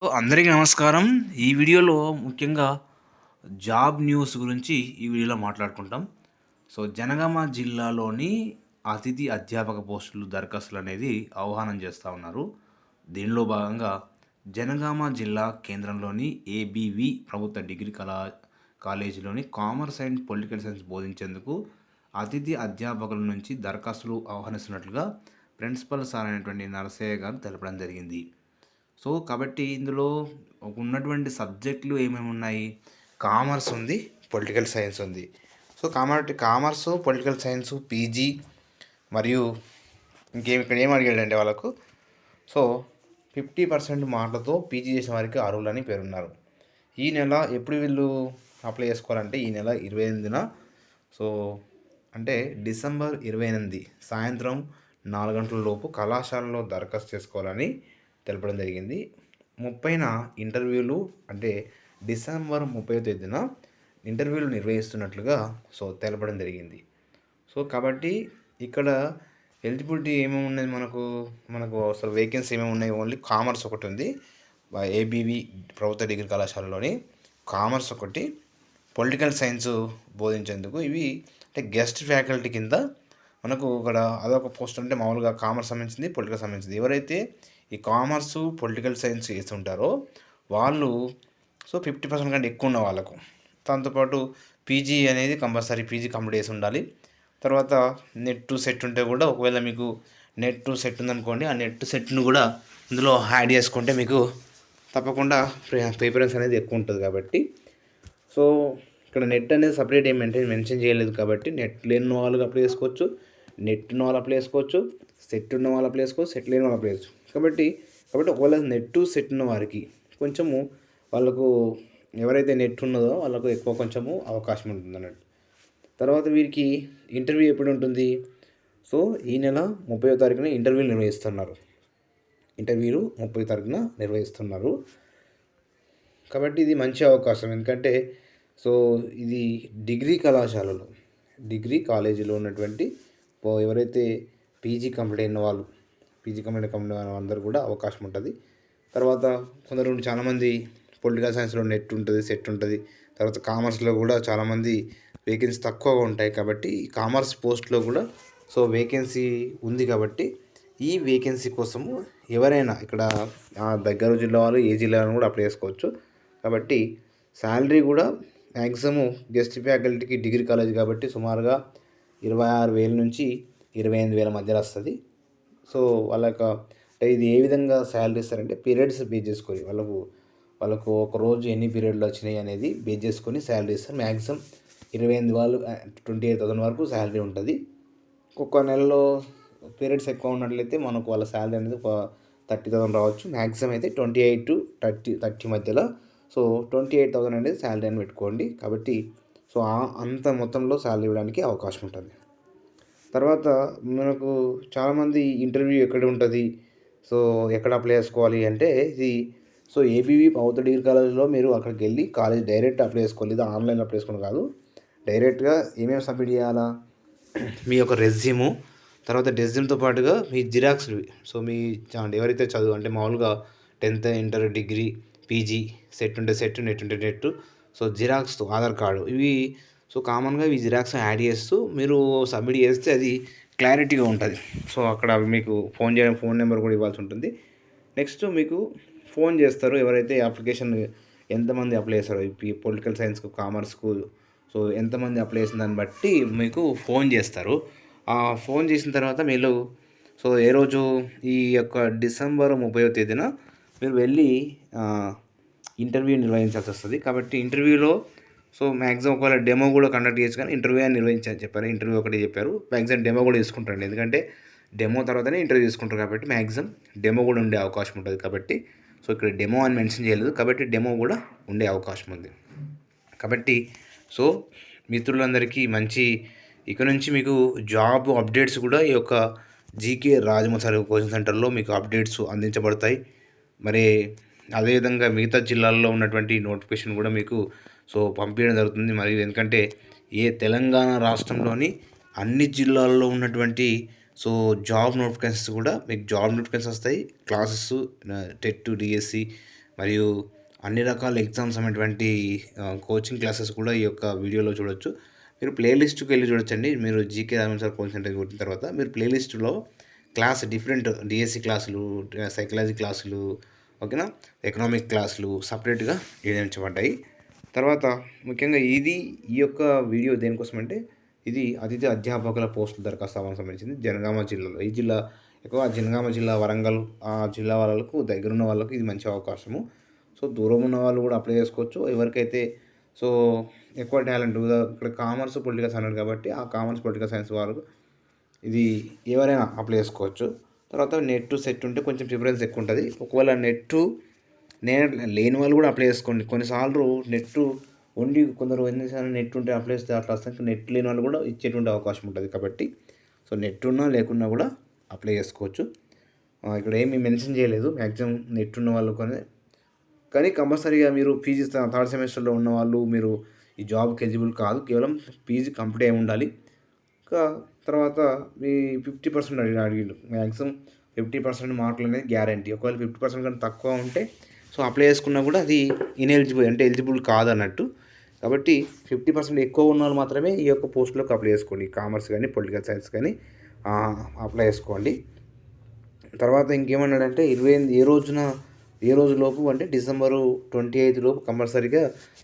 అందరికీ నమస్కారం. ఈ వీడియోలో ముఖ్యంగా జాబ్ న్యూస్ గురించి ఈ వీడియోలో మాట్లాడుకుంటాం. జనగామ జిల్లాలోని అతిథి అధ్యాపక పోస్టులు దరఖాస్తులు అనేది ఆహ్వానం చేస్తూ ఉన్నారు. దీనిలో భాగంగా జనగామ జిల్లా కేంద్రంలోని ఏబీవి ప్రభుత్వ డిగ్రీ కాలేజీలోని కామర్స్ అండ్ పొలిటికల్ సైన్స్ బోధించేందుకు అతిథి అధ్యాపకుల నుంచి దరఖాస్తులు ఆహ్వానిస్తున్నట్లుగా ప్రిన్సిపల్ సార్ అయినటువంటి నరసయ్య గారు తెలపడం జరిగింది. కాబట్టి ఇందులో ఉన్నటువంటి సబ్జెక్టులు ఏమేమి ఉన్నాయి? కామర్స్ ఉంది, పొలిటికల్ సైన్స్ ఉంది. కామర్సు, పొలిటికల్ సైన్స్, పీజీ మరియు ఇక్కడ ఏం అడిగాడంటే వాళ్ళకు 50% మార్కులతో పీజీ చేసిన వారికి అర్హులని పేరున్నారు. ఈ నెల ఎప్పుడు వీళ్ళు అప్లై చేసుకోవాలంటే ఈ నెల 28న అంటే డిసెంబర్ 28 సాయంత్రం 4 గంటల లోపు కళాశాలలో దరఖాస్తు చేసుకోవాలని తెలపడం జరిగింది. 30న ఇంటర్వ్యూలు అంటే డిసెంబర్ 30వ తేదీన ఇంటర్వ్యూలు నిర్వహిస్తున్నట్లుగా తెలపడం జరిగింది. కాబట్టి ఇక్కడ ఎలిజిబిలిటీ ఏమేమి ఉన్నది మనకు అసలు వేకెన్సీ ఏమేమి ఉన్నాయి? ఓన్లీ కామర్స్ ఒకటి ఉంది. ఏబీవి ప్రభుత్వ డిగ్రీ కళాశాలలోని కామర్స్ ఒకటి, పొలిటికల్ సైన్స్ బోధించేందుకు ఇవి అంటే గెస్ట్ ఫ్యాకల్టీ కింద మనకు ఇక్కడ అదొక పోస్ట్. అంటే మామూలుగా కామర్స్ సంబంధించింది, పొలిటికల్ సంబంధించింది. ఎవరైతే ఈ కామర్సు, పొలిటికల్ సైన్స్ చేస్తుంటారో వాళ్ళు 50% కంటే ఎక్కువ ఉన్న వాళ్ళకు, దాంతోపాటు పీజీ అనేది కంపల్సరీ పీజీ కంప్లీట్ చేసి ఉండాలి. తర్వాత నెట్ సెట్ ఉంటే కూడా, ఒకవేళ మీకు నెట్ సెట్ ఉందనుకోండి, ఆ నెట్ సెట్ను కూడా ఇందులో యాడ్ చేసుకుంటే మీకు తప్పకుండా ప్రిఫరెన్స్ అనేది ఎక్కువ ఉంటుంది. కాబట్టి ఇక్కడ నెట్ అనేది సపరేట్ ఏం మెన్షన్ చేయలేదు. కాబట్టి నెట్ లేని వాళ్ళు అప్లై చేసుకోవచ్చు, నెట్ ఉన్న వాళ్ళు అప్లై చేసుకోవచ్చు, సెట్ ఉన్న వాళ్ళు అప్లై చేసుకోవచ్చు, సెట్ లేని వాళ్ళు అప్లై చేసుకోవచ్చు. కాబట్టి ఒకవేళ నెట్ సెట్ ఉన్న వారికి కొంచెము వాళ్ళకు ఎవరైతే నెట్ ఉన్నదో వాళ్ళకు ఎక్కువ కొంచెము అవకాశం ఉంటుంది అన్నట్టు. తర్వాత వీరికి ఇంటర్వ్యూ ఎప్పుడు ఉంటుంది? ఈ నెల 30వ తారీఖున ఇంటర్వ్యూలు నిర్వహిస్తున్నారు. కాబట్టి ఇది మంచి అవకాశం. ఎందుకంటే ఇది డిగ్రీ కాలేజీలో ఉన్నటువంటి ఎవరైతే పీజీ కంప్లీట్ అయిన వాళ్ళందరూ కూడా అవకాశం ఉంటుంది. తర్వాత చాలామంది పొలిటికల్ సైన్స్లో నెట్ ఉంటుంది, సెట్ ఉంటుంది. తర్వాత కామర్స్లో కూడా చాలామంది వేకెన్సీ తక్కువగా ఉంటాయి. కాబట్టి ఈ కామర్స్ పోస్ట్లో కూడా వేకెన్సీ ఉంది. కాబట్టి ఈ వేకెన్సీ కోసము ఎవరైనా ఇక్కడ దగ్గర జిల్లా వాళ్ళు, ఏ జిల్లా కూడా అప్లై చేసుకోవచ్చు. కాబట్టి శాలరీ కూడా మ్యాక్సిమం గెస్ట్ ఫ్యాకల్టీకి డిగ్రీ కాలేజ్ కాబట్టి సుమారుగా 26,000 నుంచి 28,000 మధ్యలో వస్తుంది. అంటే ఇది ఏ విధంగా శాలరీ ఇస్తారంటే పీరియడ్స్ బేస్ చేసుకొని వాళ్ళకు ఒక రోజు ఎన్ని పీరియడ్లు వచ్చినాయి అనేది బేస్ చేసుకొని శాలరీ ఇస్తారు. మ్యాక్సిమం 28,000 వరకు శాలరీ ఉంటుంది. ఒక్కొక్క నెలలో పీరియడ్స్ ఎక్కువ ఉన్నట్లయితే మనకు వాళ్ళ శాలరీ అనేది 30,000 రావచ్చు. మ్యాక్సిమం అయితే 28 to 30 మధ్యలో 28,000 అనేది శాలరీ అని పెట్టుకోండి. కాబట్టి అంత మొత్తంలో శాలరీ ఇవ్వడానికి అవకాశం ఉంటుంది. తర్వాత మనకు చాలామంది ఇంటర్వ్యూ ఎక్కడ ఉంటుంది, ఎక్కడ అప్లై చేసుకోవాలి అంటే ఇది ఏబీవి ప్రభుత్వ డిగ్రీ కాలేజీలో మీరు అక్కడికి వెళ్ళి కాలేజ్ డైరెక్ట్ అప్లై చేసుకోవాలి. ఇది ఆన్లైన్లో అప్లై చేసుకోవడం కాదు. డైరెక్ట్గా ఏమేమి సబ్మిట్ చేయాలా? మీ యొక్క రెజ్యూము, తర్వాత రెజ్యూమ్తో పాటుగా మీ జిరాక్స్లు. మీ ఎవరైతే చదువు అంటే మామూలుగా 10th, inter, degree, PG, set ఉంటే సెట్, నెట్ ఉంటే నెట్, జిరాక్స్, ఆధార్ కార్డు, ఇవి కామన్గా ఇవి జిరాక్స్ యాడ్ చేస్తూ మీరు సబ్మిట్ చేస్తే అది క్లారిటీగా ఉంటుంది. అక్కడ మీకు ఫోన్ నెంబర్ కూడా ఇవ్వాల్సి ఉంటుంది. నెక్స్ట్ మీకు ఫోన్ చేస్తారు ఎవరైతే అప్లికేషన్ ఎంతమంది అప్లై చేస్తారో ఈ పొలిటికల్ సైన్స్కు, కామర్స్కు ఎంతమంది అప్లై చేసిన దాన్ని బట్టి మీకు ఫోన్ చేస్తారు. ఫోన్ చేసిన తర్వాత మీరు ఏ రోజు ఈ యొక్క డిసెంబర్ 30వ తేదీన మీరు వెళ్ళి ఇంటర్వ్యూ నిర్వహించాల్సి వస్తుంది. కాబట్టి ఇంటర్వ్యూలో మ్యాక్సిమం ఒకవేళ డెమో కూడా కండక్ట్ చేయొచ్చు, కానీ ఇంటర్వ్యూ అని నిర్వహించాలని చెప్పారు. ఇంటర్వ్యూ ఒకటి చెప్పారు. మ్యాక్సిమం డెమో కూడా తీసుకుంటారండి. ఎందుకంటే డెమో తర్వాతనే ఇంటర్వ్యూ తీసుకుంటారు. కాబట్టి మ్యాక్సిమం డెమో కూడా ఉండే అవకాశం ఉంటుంది. కాబట్టి ఇక్కడ డెమో అని మెన్షన్ చేయలేదు. కాబట్టి డెమో కూడా ఉండే అవకాశం ఉంది. కాబట్టి మిత్రులందరికీ ఇక నుంచి మీకు జాబ్ అప్డేట్స్ కూడా ఈ యొక్క జీకే రాజమసారి కోచింగ్ సెంటర్లో మీకు అప్డేట్స్ అందించబడతాయి. మరి అదేవిధంగా మిగతా జిల్లాల్లో ఉన్నటువంటి నోటిఫికేషన్ కూడా మీకు పంపించడం జరుగుతుంది. మరియు ఎందుకంటే తెలంగాణ రాష్ట్రంలోని అన్ని జిల్లాల్లో ఉన్నటువంటి జాబ్ నోటిఫికేషన్స్ కూడా మీకు జాబ్ నోటిఫికేషన్స్ వస్తాయి. క్లాసెస్, టెట్, డిఎస్సి మరియు అన్ని రకాల ఎగ్జామ్స్ అనేటువంటి కోచింగ్ క్లాసెస్ కూడా ఈ యొక్క వీడియోలో చూడొచ్చు. మీరు ప్లేలిస్ట్కి వెళ్ళి చూడొచ్చండి. మీరు GK Raman sir coaching centre కొట్టిన తర్వాత మీరు ప్లేలిస్ట్లో క్లాస్ డిఫరెంట్ డిఎస్సి క్లాసులు, సైకాలజీ క్లాసులు, ఓకేనా, ఎకనామిక్ క్లాసులు సపరేట్గా నిర్ణయించబడ్డాయి. తర్వాత ముఖ్యంగా ఈ యొక్క వీడియో దేనికోసం అంటే ఇది అతిథి అధ్యాపకుల పోస్టుల దరఖాస్తు ఆహ్వానం సంబంధించింది. జనగామ జిల్లాలో, ఈ జిల్లా ఎక్కువ జనగామ జిల్లా, వరంగల్ ఆ జిల్లా వాళ్ళకు, దగ్గరున్న వాళ్ళకు ఇది మంచి అవకాశము. సో దూరం ఉన్న వాళ్ళు కూడా అప్లై చేసుకోవచ్చు. ఎవరికైతే సో ఎక్కువ టాలెంట్ ఇక్కడ కామర్స్ పొలిటికల్ సైన్స్ అన్నారు కాబట్టి ఆ కామర్స్ పొలిటికల్ సైన్స్ వారు ఇది ఎవరైనా అప్లై చేసుకోవచ్చు. తర్వాత నెట్ సెట్ ఉంటే కొంచెం ప్రిఫరెన్స్ ఎక్కువ ఉంటుంది. ఒకవేళ లేని వాళ్ళు కూడా అప్లై చేసుకోండి. కొన్నిసార్లు నెట్ ఓన్లీ కొందరు ఎన్నిసార్లు నెట్ ఉంటే అప్లై చేస్తే అట్లా వస్తే నెట్ లేని వాళ్ళు కూడా ఇచ్చేటువంటి అవకాశం ఉంటుంది. కాబట్టి సో నెట్ ఉన్నా లేకున్నా కూడా అప్లై చేసుకోవచ్చు. ఇక్కడ ఏమీ మెన్షన్ చేయలేదు మ్యాక్సిమం నెట్ ఉన్న వాళ్ళు కానీ కంపల్సరీగా మీరు పీజీ థర్డ్ సెమిస్టర్లో ఉన్న వాళ్ళు మీరు ఈ జాబ్కి ఎలిజిబుల్ కాదు. కేవలం పీజీ కంప్లీట్ అయి ఉండాలి. ఇంకా తర్వాత మీ 50% అడిగిండు. మ్యాక్సిమం 50% మార్కులు అనేది గ్యారంటీ. ఒకవేళ 50% కన్నా తక్కువ ఉంటే సో అప్లై చేసుకున్నా కూడా అది ఇన్ఎలిజిబుల్, అంటే ఎలిజిబుల్ కాదన్నట్టు. కాబట్టి 50% ఎక్కువ ఉన్న వాళ్ళు మాత్రమే ఈ యొక్క పోస్టులోకి అప్లై చేసుకోండి. కామర్స్ కానీ పొలిటికల్ సైన్స్ కానీ అప్లై చేసుకోండి. తర్వాత ఇంకేమన్నాడంటే ఏ రోజులోపు అంటే డిసెంబరు 28 లోపు కంపల్సరీగా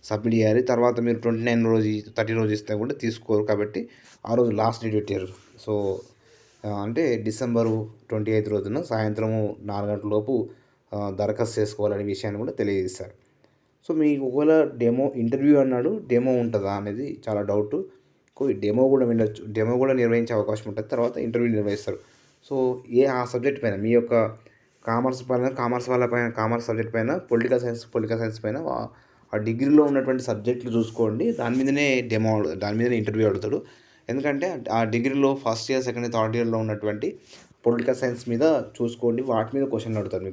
సబ్మిట్ చేయాలి. తర్వాత మీరు 29 రోజు 30 రోజు ఇస్తే కూడా తీసుకోరు. కాబట్టి ఆ రోజు లాస్ట్ డేట్ పెట్టారు. సో అంటే డిసెంబరు 28 రోజున సాయంత్రము 4 గంటల లోపు దరఖాస్తు చేసుకోవాలనే విషయాన్ని కూడా తెలియజేస్తారు. సో మీకు ఒకవేళ ఇంటర్వ్యూ అన్నాడు, డెమో ఉంటుందా అనేది చాలా డౌట్. డెమో కూడా వెళ్ళొచ్చు, డెమో కూడా నిర్వహించే అవకాశం ఉంటుంది. తర్వాత ఇంటర్వ్యూ నిర్వహిస్తారు. సో ఆ సబ్జెక్ట్ పైన మీ యొక్క కామర్స్ సబ్జెక్ట్ పైన, పొలిటికల్ సైన్స్ పైన ఆ డిగ్రీలో ఉన్నటువంటి సబ్జెక్టులు చూసుకోండి. దాని మీదనే ఇంటర్వ్యూ అడుగుతాడు. ఎందుకంటే ఆ డిగ్రీలో first year, second year, third ఇయర్లో ఉన్నటువంటి పొలిటికల్ సైన్స్ మీద చూసుకోండి. వాటి మీద క్వశ్చన్లు అడుగుతారు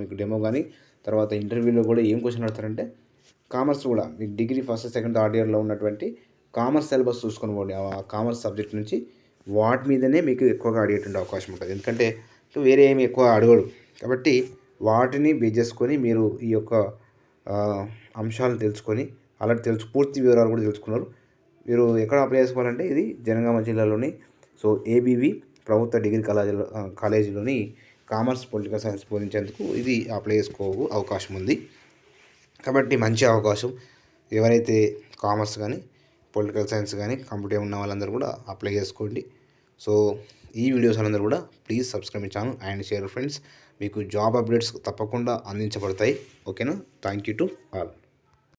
మీకు డెమో కానీ తర్వాత ఇంటర్వ్యూలో కూడా ఏం క్వశ్చన్ అడుగుతారంటే కామర్స్ కూడా మీకు డిగ్రీ ఫస్ట్, సెకండ్, థర్డ్ ఇయర్లో ఉన్నటువంటి కామర్స్ సిలబస్ చూసుకొని పోండి. ఆ కామర్స్ సబ్జెక్ట్ నుంచి వాటి మీదనే మీకు ఎక్కువగా అడిగేటువంటి అవకాశం ఉంటుంది. ఎందుకంటే వేరే ఏమి ఎక్కువ అడగడు. కాబట్టి వాటిని బేస్ చేసుకొని మీరు ఈ యొక్క అంశాలు తెలుసుకొని పూర్తి వివరాలు కూడా తెలుసుకున్నారు. మీరు ఎక్కడ అప్లై చేసుకోవాలంటే ఇది జనగామ జిల్లాలోని సో ఏబీవీ ప్రభుత్వ డిగ్రీ కాలేజీలోని కామర్స్ పొలిటికల్ సైన్స్ బోధించేందుకు ఇది అప్లై అవకాశం ఉంది. కాబట్టి మంచి అవకాశం. ఎవరైతే కామర్స్ కానీ పొలిటికల్ సైన్స్ కానీ కంప్యూటర్ ఉన్న వాళ్ళందరూ కూడా అప్లై చేసుకోండి. సో ఈ వీడియోస్ అందరూ కూడా please subscribe my channel and share friends. మీకు జాబ్ అప్డేట్స్ తప్పకుండా అందించబడతాయి. ఓకేనా? Thank you to all.